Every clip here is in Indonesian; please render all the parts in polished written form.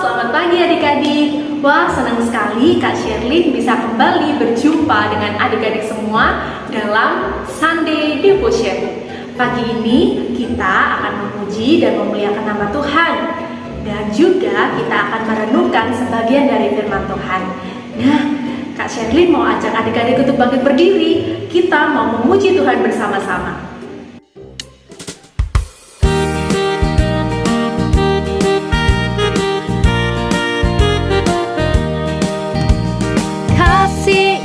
selamat pagi adik-adik. Wah, senang sekali Kak Sherlyn bisa kembali berjumpa dengan adik-adik semua dalam Sunday Devotion. Pagi ini kita akan memuji dan memuliakan nama Tuhan. Dan juga kita akan merenungkan sebagian dari firman Tuhan. Nah, Kak Sherlyn mau ajak adik-adik untuk bangkit berdiri. Kita mau memuji Tuhan bersama-sama.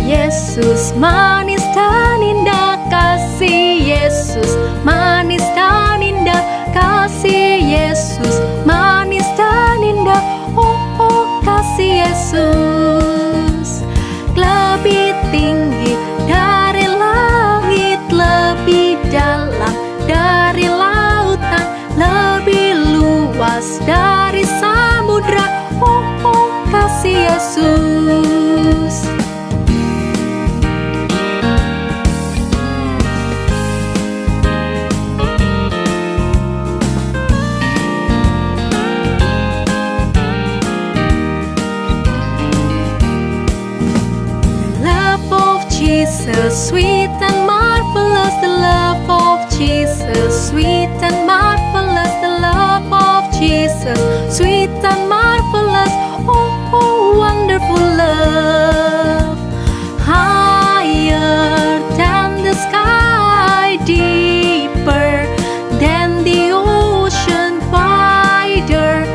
Yesus manis dan indah, kasih Yesus manis dan indah, kasih Yesus manis dan indah. Oh, oh, kasih Yesus lebih tinggi dari langit, lebih dalam dari lautan, lebih luas dari samudra. Oh, oh, kasih Yesus. Jesus, sweet and marvelous, the love of Jesus, sweet and marvelous, the love of Jesus, sweet and marvelous, oh, oh, wonderful love, higher than the sky, deeper than the ocean, wider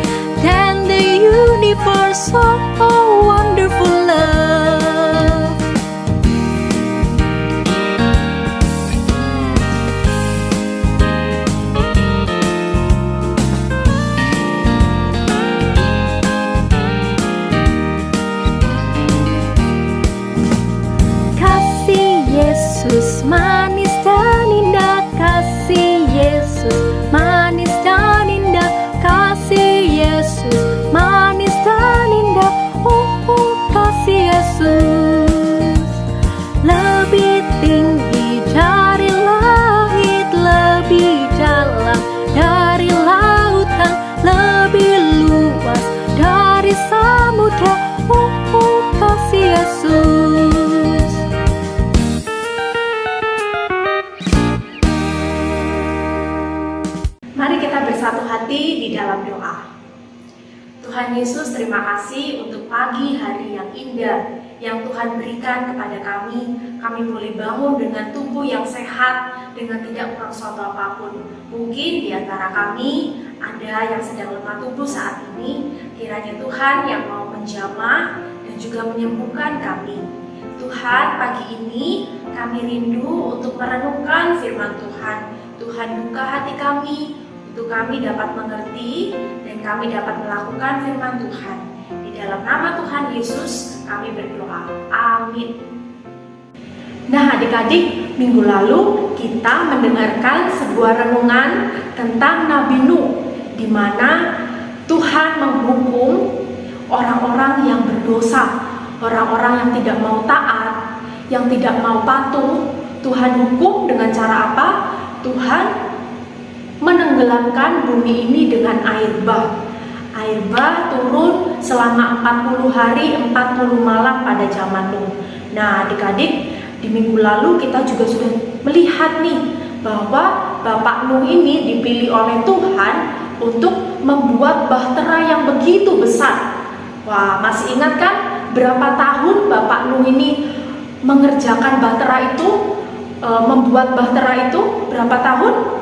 than the universe, oh, oh, wonderful love. Yesus manis dan indah, kasih Yesus manis dan indah, kasih Yesus manis dan indah. Oh, oh, kasih Yesus lebih tinggi dari langit, lebih dalam dari lautan, lebih luas dari samudra. Oh, oh, kasih Yesus. Mari kita bersatu hati di dalam doa. Tuhan Yesus, terima kasih untuk pagi hari yang indah yang Tuhan berikan kepada kami. Kami boleh bangun dengan tubuh yang sehat, dengan tidak kurang suatu apapun. Mungkin di antara kami ada yang sedang lemah tubuh saat ini. Kiranya Tuhan yang mau menjamah dan juga menyembuhkan kami. Tuhan, pagi ini kami rindu untuk merenungkan firman Tuhan. Tuhan, buka hati kami untuk kami dapat mengerti dan kami dapat melakukan firman Tuhan. Di dalam nama Tuhan Yesus kami berdoa. Amin. Nah adik-adik, minggu lalu kita mendengarkan sebuah renungan tentang Nabi Nuh, di mana Tuhan menghukum orang-orang yang berdosa, orang-orang yang tidak mau taat, yang tidak mau patuh. Tuhan hukum dengan cara apa? Tuhan menenggelamkan bumi ini dengan air bah. Air bah turun selama 40 hari 40 malam pada zaman Nuh. Nah adik-adik, di minggu lalu kita juga sudah melihat nih bahwa Bapak Nuh ini dipilih oleh Tuhan untuk membuat bahtera yang begitu besar. Wah, masih ingat kan berapa tahun Bapak Nuh ini mengerjakan bahtera itu, membuat bahtera itu berapa tahun?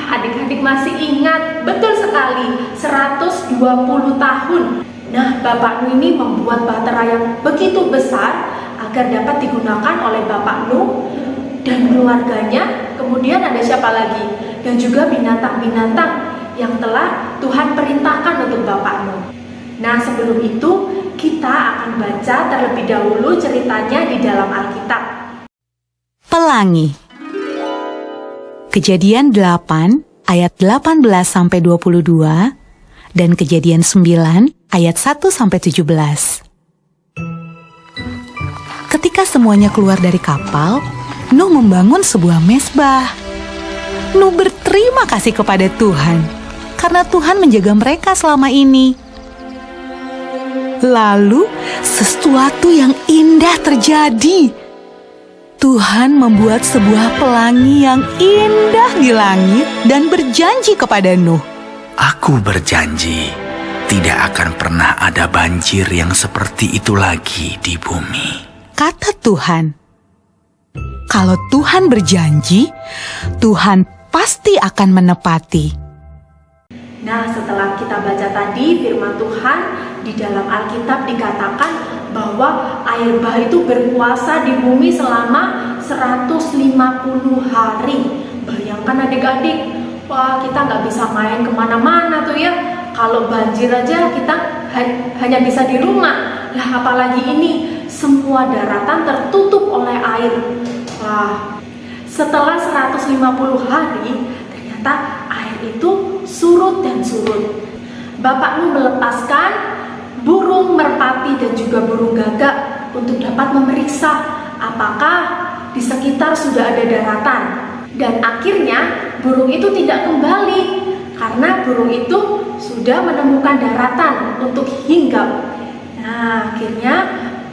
Adik-adik masih ingat, betul sekali, 120 tahun. Nah, Bapak Nuh ini membuat bahtera yang begitu besar agar dapat digunakan oleh Bapak Nuh dan keluarganya. Kemudian ada siapa lagi? Dan juga binatang-binatang yang telah Tuhan perintahkan untuk Bapak Nuh. Nah, sebelum itu kita akan baca terlebih dahulu ceritanya di dalam Alkitab. Pelangi. Kejadian 8 ayat 18-22 dan Kejadian 9 ayat 1-17. Ketika semuanya keluar dari kapal, Nuh membangun sebuah mezbah. Nuh berterima kasih kepada Tuhan. karena Tuhan menjaga mereka selama ini. Lalu, sesuatu yang indah terjadi. Tuhan membuat sebuah pelangi yang indah di langit dan berjanji kepada Nuh. Aku berjanji, tidak akan pernah ada banjir yang seperti itu lagi di bumi. Kata Tuhan, kalau Tuhan berjanji, Tuhan pasti akan menepati. Nah, setelah kita baca tadi firman Tuhan, di dalam Alkitab dikatakan bahwa air bah itu berkuasa di bumi selama 150 hari. Bayangkan adik-adik, wah kita nggak bisa main kemana-mana tuh ya. Kalau banjir aja kita hanya bisa di rumah. Lah apalagi ini, semua daratan tertutup oleh air. Wah, setelah 150 hari, ternyata air itu surut dan surut. Bapak Nuh melepaskan burung merpati dan juga burung gagak untuk dapat memeriksa apakah di sekitar sudah ada daratan. Dan akhirnya burung itu tidak kembali karena burung itu sudah menemukan daratan untuk hinggap. Nah, akhirnya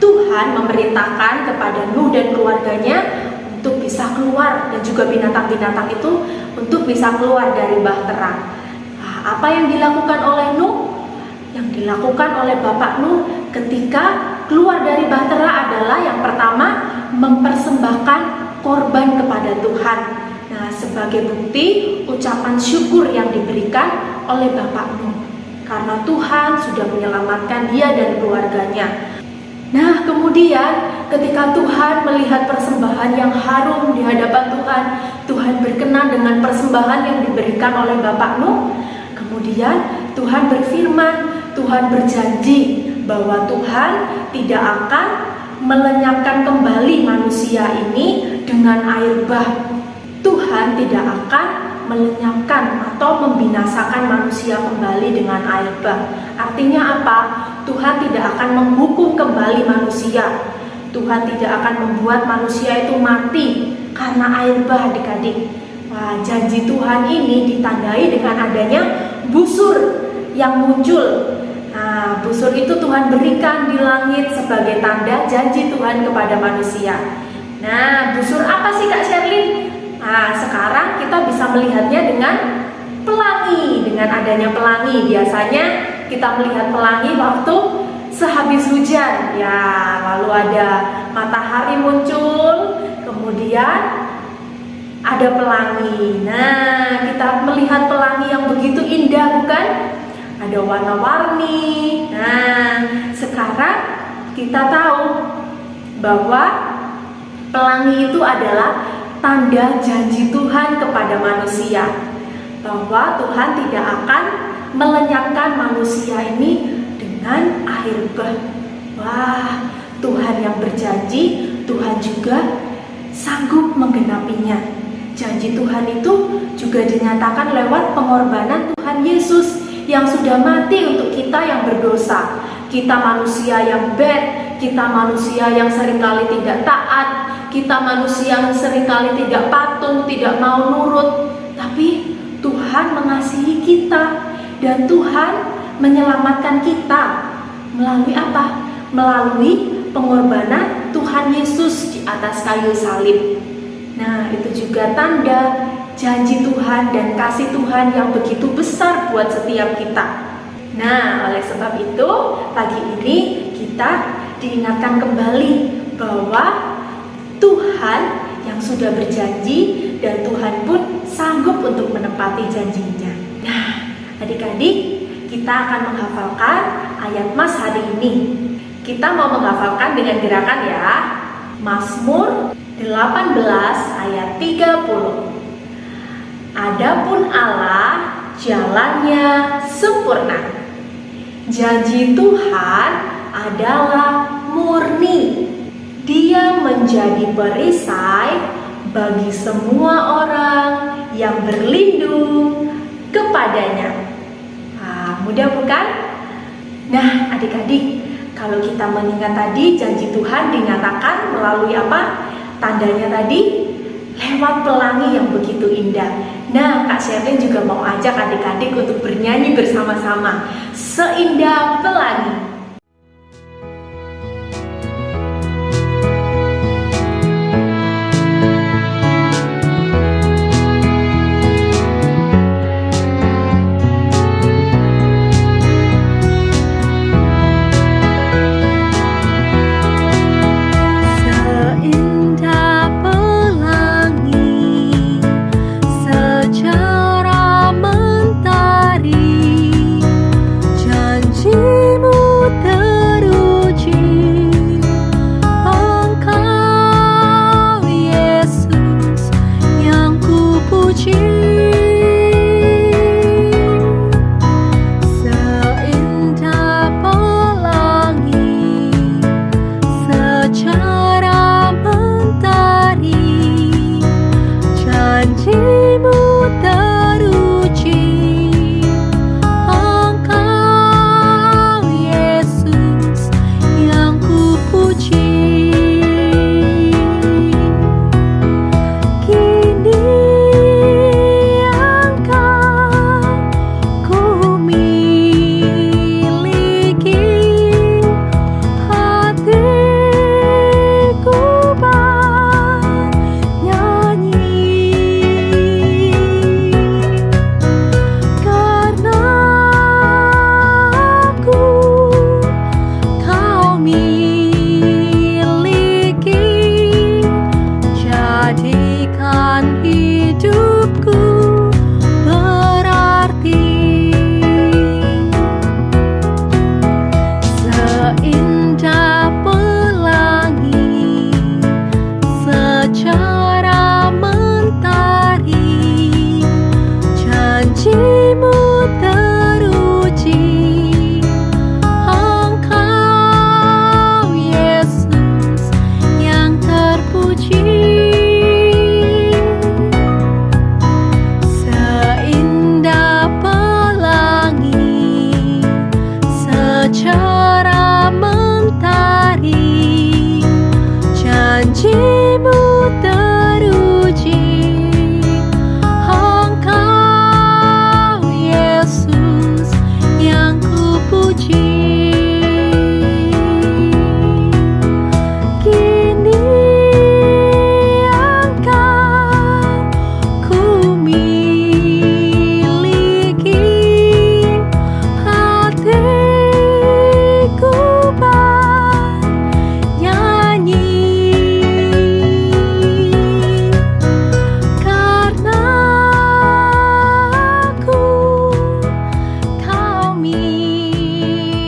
Tuhan memerintahkan kepada Nuh dan keluarganya untuk bisa keluar, dan juga binatang-binatang itu untuk bisa keluar dari bahtera. Nah, apa yang dilakukan oleh Nuh? Yang dilakukan oleh Bapak Nuh ketika keluar dari bahtera adalah yang pertama, mempersembahkan korban kepada Tuhan. Nah, sebagai bukti ucapan syukur yang diberikan oleh Bapak Nuh karena Tuhan sudah menyelamatkan dia dan keluarganya. Nah, kemudian ketika Tuhan melihat persembahan yang harum di hadapan Tuhan, Tuhan berkenan dengan persembahan yang diberikan oleh Bapak Nuh. Kemudian Tuhan berfirman, Tuhan berjanji bahwa Tuhan tidak akan melenyapkan kembali manusia ini dengan air bah. Tuhan tidak akan melenyapkan atau membinasakan manusia kembali dengan air bah. Artinya apa? Tuhan tidak akan menghukum kembali manusia. Tuhan tidak akan membuat manusia itu mati karena air bah, adik-adik. Wah, janji Tuhan ini ditandai dengan adanya busur yang muncul. Nah, busur itu Tuhan berikan di langit sebagai tanda janji Tuhan kepada manusia. Nah, busur apa sih Kak Sherlyn? Nah, sekarang kita bisa melihatnya dengan pelangi. Dengan adanya pelangi, biasanya kita melihat pelangi waktu sehabis hujan. Ya, lalu ada matahari muncul, kemudian ada pelangi. Nah, kita melihat pelangi yang begitu indah, bukan? Ada warna-warni. Nah, sekarang kita tahu bahwa pelangi itu adalah tanda janji Tuhan kepada manusia, bahwa Tuhan tidak akan melenyapkan manusia ini dengan air bah. Wah, Tuhan yang berjanji, Tuhan juga sanggup menggenapinya. Janji Tuhan itu juga dinyatakan lewat pengorbanan Tuhan Yesus yang sudah mati untuk kita yang berdosa. Kita manusia yang bad, kita manusia yang seringkali tidak taat, kita manusia yang seringkali tidak patuh, tidak mau nurut. Tapi Tuhan mengasihi kita dan Tuhan menyelamatkan kita melalui apa? Melalui pengorbanan Tuhan Yesus di atas kayu salib. Nah, itu juga tanda janji Tuhan dan kasih Tuhan yang begitu besar buat setiap kita. Nah, oleh sebab itu, pagi ini kita diingatkan kembali bahwa Tuhan yang sudah berjanji dan Tuhan pun sanggup untuk menepati janjinya. Nah, adik-adik, kita akan menghafalkan ayat Mas hari ini. Kita mau menghafalkan dengan gerakan ya. Mazmur 18 ayat 30. Adapun Allah jalannya sempurna. Janji Tuhan adalah murni. Dia menjadi perisai bagi semua orang yang berlindung kepadanya. Nah, mudah bukan? Nah, adik-adik, kalau kita mengingat tadi janji Tuhan dinyatakan melalui apa? Tandanya tadi lewat pelangi yang begitu indah. Nah, Kak Sherlyn juga mau ajak adik-adik untuk bernyanyi bersama-sama Seindah Pelangi. Seindah pelangi, secerah mentari, janjimu teruji. Engkau Yesus yang kupuji. Seindah pelangi, secerah mentari, janjimu teruji. Engkau Yesus yang kupuji. Kini Engkau ku miliki, hatiku bernyanyi, karena aku kau miliki. Jadikan hidupku berarti. Seindah pelangi, secerah mentari, janjimu teruji. Engkau Yesus yang terpuji. Seindah pelangi, secerah mentari, janjimu teruji. Engkau Yesus yang kupuji. Kini Engkau ku miliki, hatiku bernyanyi, karena aku kau miliki.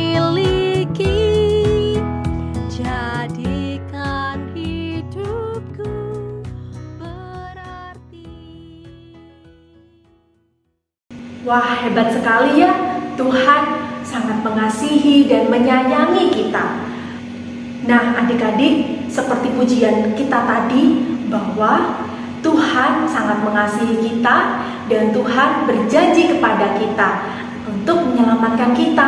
Jadikan hidupku berarti. Wah, hebat sekali ya. Tuhan sangat mengasihi dan menyayangi kita. Nah, adik-adik, seperti pujian kita tadi, bahwa Tuhan sangat mengasihi kita dan Tuhan berjanji kepada kita untuk menyelamatkan kita.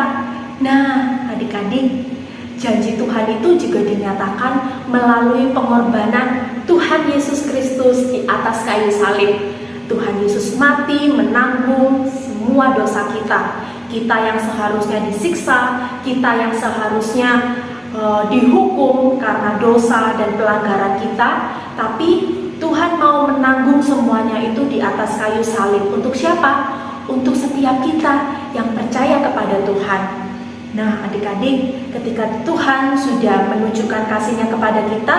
Nah, adik-adik, janji Tuhan itu juga dinyatakan melalui pengorbanan Tuhan Yesus Kristus di atas kayu salib. Tuhan Yesus mati menanggung semua dosa kita. Kita yang seharusnya disiksa, kita yang seharusnya dihukum karena dosa dan pelanggaran kita, tapi Tuhan mau menanggung semuanya itu di atas kayu salib. Untuk siapa? Untuk setiap kita yang percaya kepada Tuhan. Nah, adik-adik, ketika Tuhan sudah menunjukkan kasih-Nya kepada kita,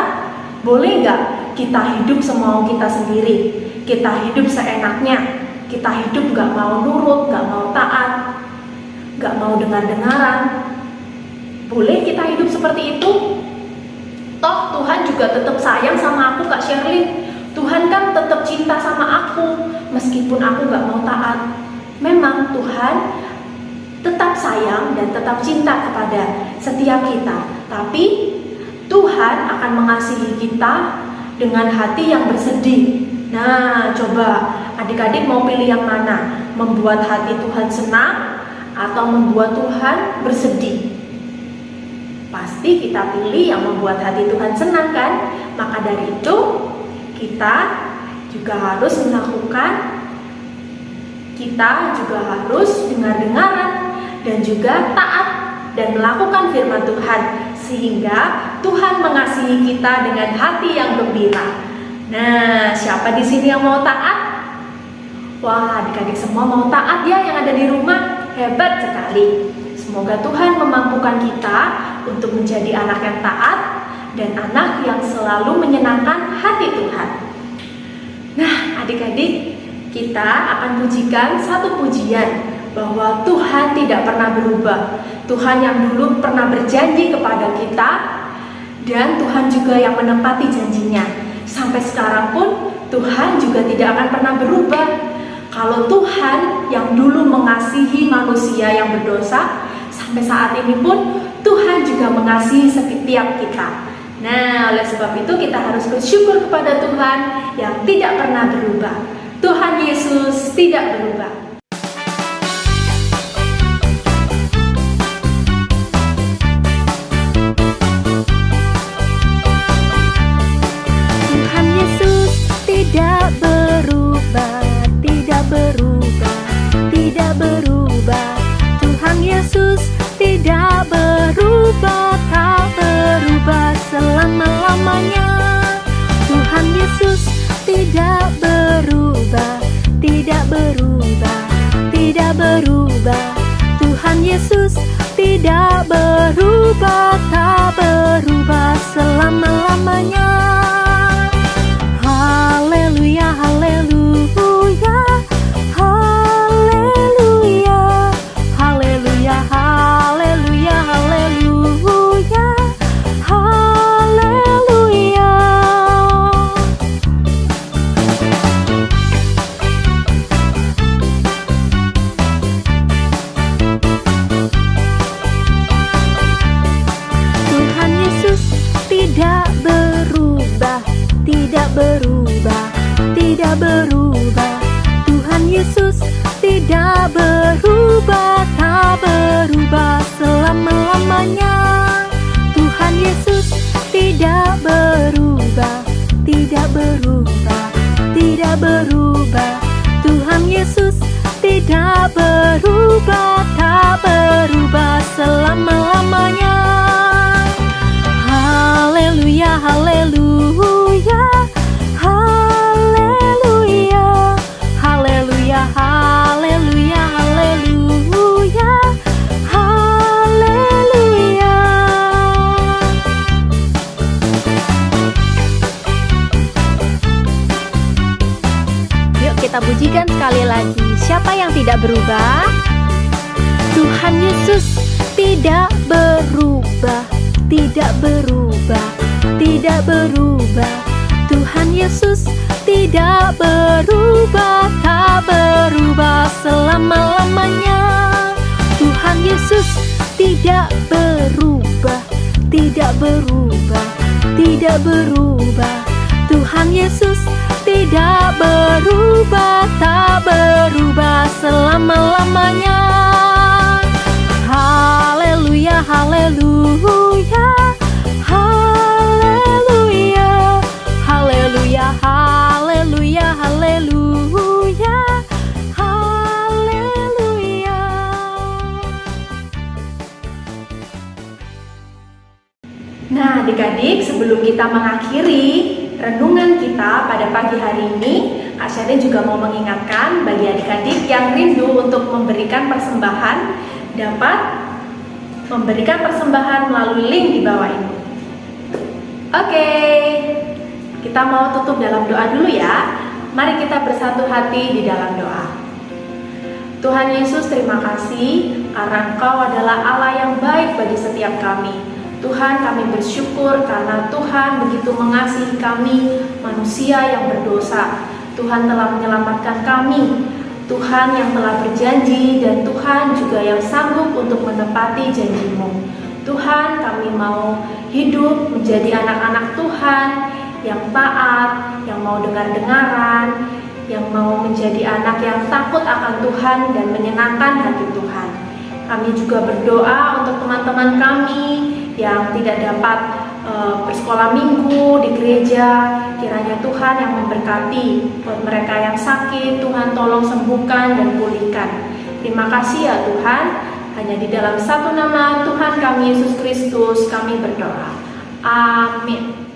boleh nggak kita hidup semau kita sendiri? Kita hidup seenaknya, kita hidup nggak mau nurut, nggak mau taat, nggak mau dengar-dengaran. Boleh kita hidup seperti itu? Toh Tuhan juga tetap sayang sama aku, Kak Sherlyn. Tuhan kan tetap cinta sama aku, meskipun aku nggak mau taat. Memang Tuhan tetap sayang dan tetap cinta kepada setiap kita. Tapi Tuhan akan mengasihi kita dengan hati yang bersedih. Nah, coba adik-adik mau pilih yang mana? Membuat hati Tuhan senang atau membuat Tuhan bersedih? Pasti kita pilih yang membuat hati Tuhan senang kan? Maka dari itu kita juga harus melakukan, kita juga harus dengar-dengaran dan juga taat dan melakukan firman Tuhan, sehingga Tuhan mengasihi kita dengan hati yang gembira. Nah, siapa di sini yang mau taat? Wah, adik-adik semua mau taat ya yang ada di rumah. Hebat sekali. Semoga Tuhan memampukan kita untuk menjadi anak yang taat dan anak yang selalu menyenangkan hati Tuhan. Nah, adik-adik, kita akan pujikan satu pujian bahwa Tuhan tidak pernah berubah. Tuhan yang dulu pernah berjanji kepada kita, dan Tuhan juga yang menepati janjinya. Sampai sekarang pun Tuhan juga tidak akan pernah berubah. Kalau Tuhan yang dulu mengasihi manusia yang berdosa, sampai saat ini pun Tuhan juga mengasihi setiap kita. Nah, oleh sebab itu kita harus bersyukur kepada Tuhan yang tidak pernah berubah. Tuhan Yesus tidak berubah. Tuhan Yesus tidak berubah, tidak berubah, tidak berubah. Tuhan Yesus tidak berubah, tak berubah selama-lamanya. Tuhan Yesus tidak berubah, tidak berubah, tidak berubah. Tuhan Yesus tidak berubah, tak berubah selama-lamanya. Haleluya, haleluya, haleluya, haleluya, haleluya, haleluya, haleluya. Tuhan Yesus tidak berubah, tidak berubah, tidak berubah. Tuhan Yesus tidak berubah, tak berubah selama-lamanya. Tuhan Yesus tidak berubah, tidak berubah, tidak berubah. Tuhan Yesus tidak berubah, tak berubah selama-lamanya. Haleluya, haleluya, haleluya, haleluya, haleluya, haleluya, haleluya. Yuk kita pujikan sekali lagi. Siapa yang tidak berubah? Tuhan Yesus tidak berubah, tidak berubah, tidak berubah. Tuhan Yesus tidak berubah, tak berubah selama-lamanya. Tuhan Yesus tidak berubah, tidak berubah, tidak berubah. Tuhan Yesus tidak berubah, tak berubah selama-lamanya. Haleluya, haleluya, haleluya, haleluya, haleluya, haleluya, haleluya. Nah, adik-adik, sebelum kita mengakhiri renungan kita pada pagi hari ini, Kak Syadin juga mau mengingatkan bagi adik-adik yang rindu untuk memberikan persembahan, dapat memberikan persembahan melalui link di bawah ini. Oke, kita mau tutup dalam doa dulu ya. Mari kita bersatu hati di dalam doa. Tuhan Yesus, terima kasih karena Engkau adalah Allah yang baik bagi setiap kami. Tuhan, kami bersyukur karena Tuhan begitu mengasihi kami, manusia yang berdosa. Tuhan telah menyelamatkan kami. Tuhan yang telah berjanji, dan Tuhan juga yang sanggup untuk menepati janji-Mu. Tuhan, kami mau hidup menjadi anak-anak Tuhan yang taat, yang mau dengar-dengaran, yang mau menjadi anak yang takut akan Tuhan dan menyenangkan hati Tuhan. Kami juga berdoa untuk teman-teman kami yang tidak dapat bersekolah minggu di gereja. Kiranya Tuhan yang memberkati. Buat mereka yang sakit, Tuhan tolong sembuhkan dan pulihkan. Terima kasih ya Tuhan. Hanya di dalam satu nama Tuhan kami Yesus Kristus kami berdoa. Amin.